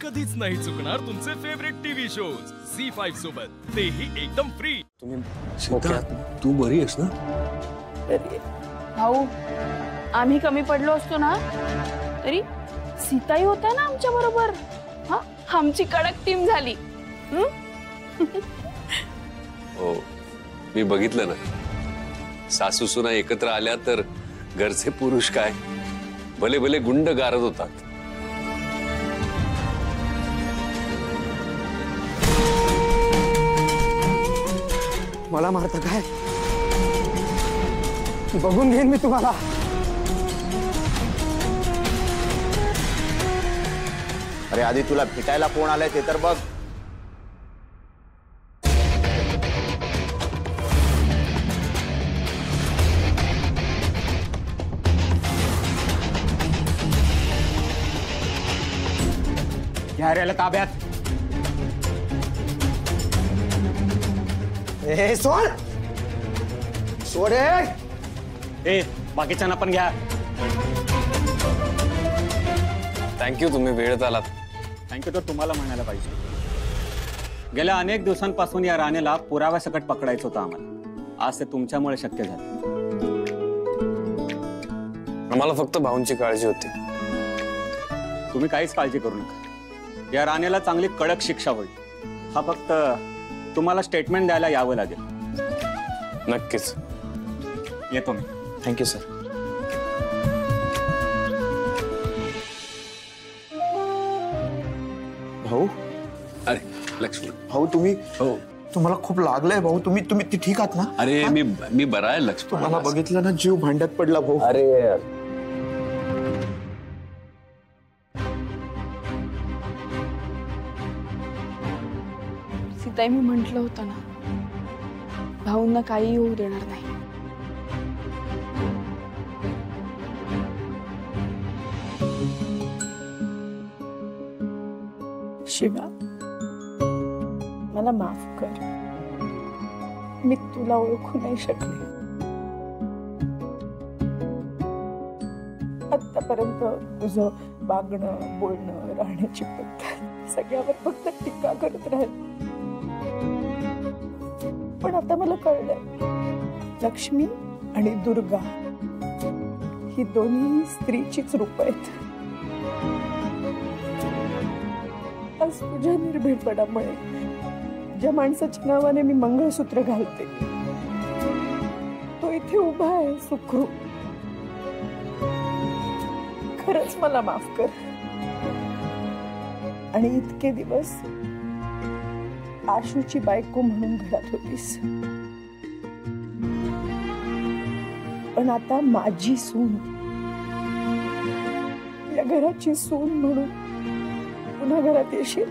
कधीच नाही चुकणार तुमचे फेवरेट टीव्ही शोज झी5 सोबत, तेही एकदम फ्री। सीता, तू बरी आहेस ना? भाऊ, आम्ही कमी पडलो असतो ना तरी सीताई होत्या ना आमच्या बरोबर। हा, आमची कडक टीम झाली। हो, मी बघितलं ना, सासू सुना एकत्र आल्या तर घरचे पुरुष काय भले भले गुंड गारत होतात। मला मारता काय? बघून घेईन मी तुम्हाला। अरे आधी तुला भेटायला कोण आलाय ते तर बघ। घ्या रे ताब्यात। ए सोड सोड ए, बाकीच्यांना पण घ्या। थँक्यू, तुम्ही वेळेत आलात। थँक्यू तर तुम्हाला म्हणायला पाहिजे। गेल्या अनेक दिवसांपासून या राणेला पुराव्यासकट पकडायचं होतं आम्हाला। आज ते तुमच्यामुळे शक्य झालं। आम्हाला फक्त भाऊंची काळजी होती। तुम्ही काहीच काळजी करू नका, या राणेला चांगली कडक शिक्षा होईल। हा फक्त तुम्हाला स्टेटमेंट द्यायला यावं लागेल। नक्कीच येतो मी। Thank you sir. भाऊ, अरे लक्ष्मण भाऊ तुम्ही, हो तुम्हाला खूप लागलंय भाऊ। तुम्ही ठीक आहात ना? अरे मी बरा आहे लक्ष्मण। तुम्हाला बघितलं ना, जीव भांड्यात पडला भाऊ। अरे सीताई, मी म्हंटल होतं ना, भाऊंना काही होऊ देणार नाही। शिवा, मला माफ कर, मी तुला ओळखू नाही शकले। आतापर्यंत तुझं वागणं, बोलणं, राहण्याची पद्धत सगळ्यावर फक्त टीका करत राहील। पण आता मला कळलंय, लक्ष्मी आणि दुर्गा ही दोन्ही स्त्रीचीच रूप आहेत। आज तुझ्या निर्भीडपणामुळे ज्या माणसाच्या नावाने मी मंगळसूत्र घालते तो इथे उभा आहे सुखरूप। खरंच मला माफ कर। आणि इतके दिवस आशूची बायको म्हणून घरात होतीस, पण आता माझी सून, या घराची सून म्हणून पुन्हा घरात येशील।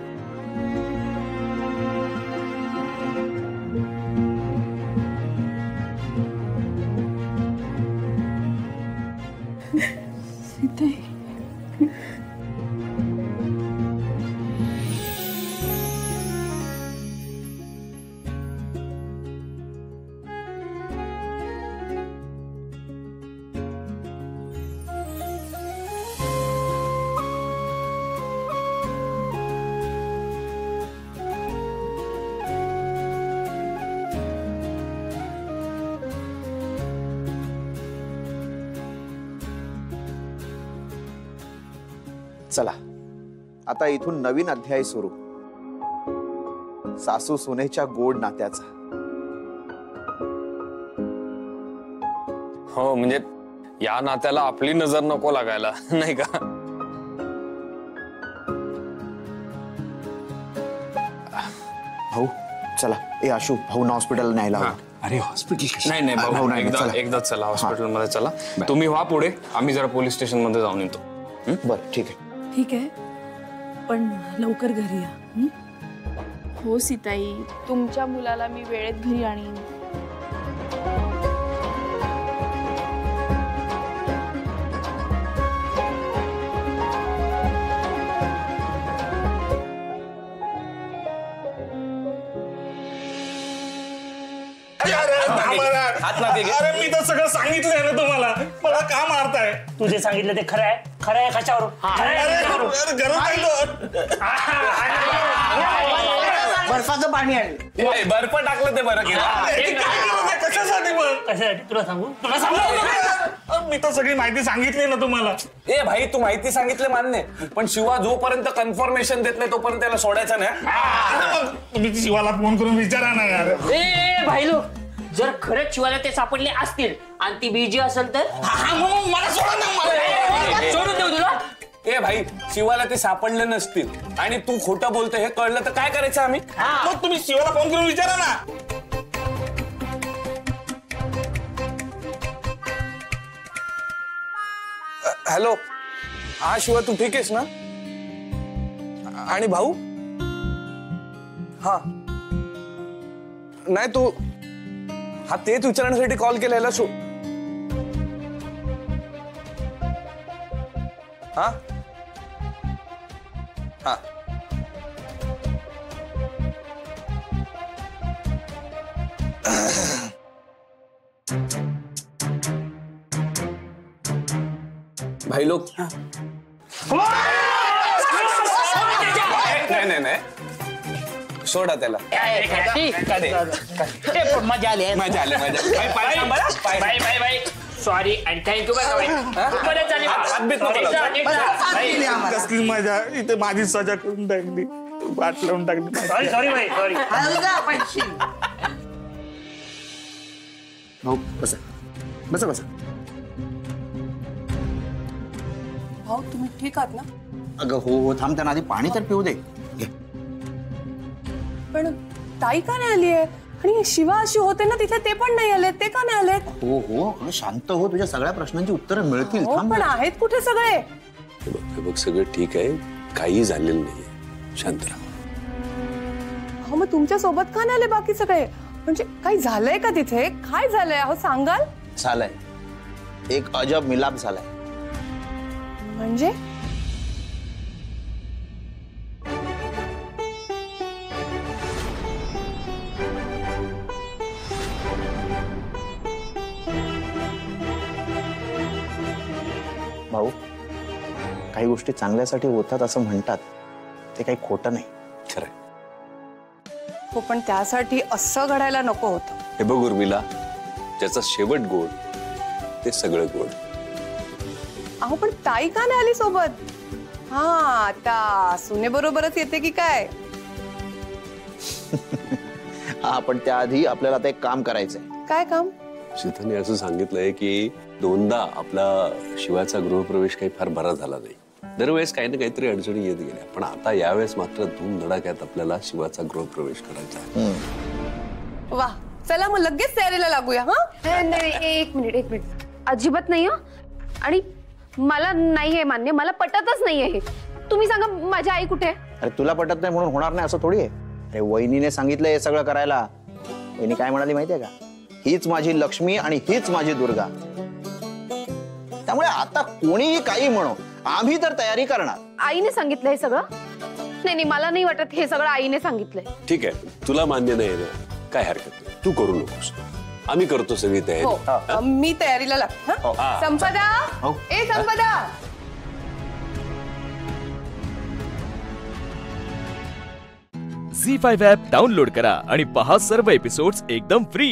सीताई, चला आता इथून नवीन अध्याय सुरू, सासू सुनेच्या गोड नात्याचा। हो, म्हणजे या नात्याला आपली नजर नको लागायला, नाही का? भाऊ चला, ए आशू, भाऊ हॉस्पिटल न्यायला हवं। अरे हॉस्पिटल नाही भाऊ, एकदा चला हॉस्पिटल मध्ये चला। तुम्ही व्हा पुढे, आम्ही जरा पोलीस स्टेशन मध्ये जाऊन येतो। बरं ठीक आहे। ठीक आहे, पण लवकर घरी या। हो सीताई, तुमच्या मुलाला मी वेळेत घरी आणीन। अरे मी तर सगळं सांगितलंय ना तुम्हाला, मला का मारताय? तुझे सांगितलं ते खरं आहे खरं आहे कशावरून बर्फाचं पाणी आहे. बर्फ टाकलं ते बरं केलं. कशासाठी तुला सांगू मी तर सगळी माहिती सांगितली ना तुम्हाला. ए भाई तू माहिती सांगितलं मान्य, पण शिवा जोपर्यंत कन्फर्मेशन देत नाही तोपर्यंत त्याला सोडायचं नाही. तुम्ही शिवाला फोन करून विचारा ना यार. ए भाईलो, जर खरंच शिवाला ते सापडले असतील आणि ती बिजी असेल तर मला सोडा ना मला. सोडून देऊ तुला. ए भाई शिवाला ते सापडले नसतील आणि तू खोटं बोलतो हे कळलं तर काय करायचं आम्ही? मग तुम्ही शिवाला फोन करून विचारा ना. हॅलो, हा शिवा तू ठीक आहेस ना? आणि भाऊ? हा नाही तू हा तेच विचारण्यासाठी कॉल केलेला. हा हा भाई लोग नाही नाही सोडा त्याला. मजा आली मजा आली मजा. Sorry and thank you. कसली मजा इथे माझी सजा करून टाकली, वाट लावून टाकली. सॉरी भाई सॉरी. भाऊ बसा बसा बसा. भाऊ तुम्ही ठीक आहात ना? अगं हो हो, थांब, त्यांना आधी पाणी तर पिऊ दे. घे. पण ताई का नाही आली आहे? आणि शिवा अशी होते ना तिथे, ते पण नाही आले. ते का नाही आले? हो हो, अगं शांत हो, तुझ्या सगळ्या प्रश्नांची उत्तरं मिळतील. हो, थांब पण जरा. आहेत कुठे सगळे? हे बघ सगळं ठीक आहे, काही झालेलं नाहीये, शांत राहा. हो, मग तुमच्या सोबत का नाही आले बाकी सगळे? म्हणजे काही झालंय का तिथे? काय झालंय अहो सांगाल? झालंय, एक अजब मिलाप झालाय. म्हणजे भाऊ, काही गोष्टी चांगल्यासाठी होतात असं म्हणतात, ते काही खोटं नाही. खरंय. हो, पण त्यासाठी असं घडायला नको होतं. हे बघ उर्मिला, ज्याचा शेवट गोड ते सगळं गोड. अहो पण ताई का नाही आली सोबत? हा, आता सुने बरोबरच येते की काय? हा, पण त्याआधी आपल्याला आता एक काम करायचंय. काय काम? शीताने असं सांगितलंय की दोनदा आपला शिवाचा गृहप्रवेश काही फार बरा झाला नाही. दरवेळेस काही ना काहीतरी अडचणी येत गेल्या, पण आता यावेळेस मात्र धूम धडाक्यात आपल्याला शिवाचा गृहप्रवेश करायचा. वा, चला मग लगेच तयारीला लागूया. हा नाही, एक मिनिट अजिबात नाही. आणि मला नाही हे मान्य, मला पटतच नाहीये हे. तुम्ही सांगा माझी आई कुठे? अरे तुला पटत नाही म्हणून होणार नाही असं थोडी आहे. अरे वहिनीने सांगितलं हे सगळं करायला. वहिनी काय म्हणाली माहितीये का? हीच माझी लक्ष्मी आणि हीच माझी दुर्गा. त्यामुळे आता कोणीही काही म्हणो, आम्ही तर तयारी करणार. आईने सांगितलं हे सगळं? नाही, मला नाही वाटत हे सगळं आईने सांगितलंय. ठीक आहे, तुला मान्य नाही ना, काय हरकत नाही, तू करू नकोस, आम्ही करतो सगळी तयारी. हो, मी तयारीला लागते. संपदा, ए संपदा. झी5 ॲप डाउनलोड करा आणि पहा सर्व एपिसोड्स एकदम फ्री.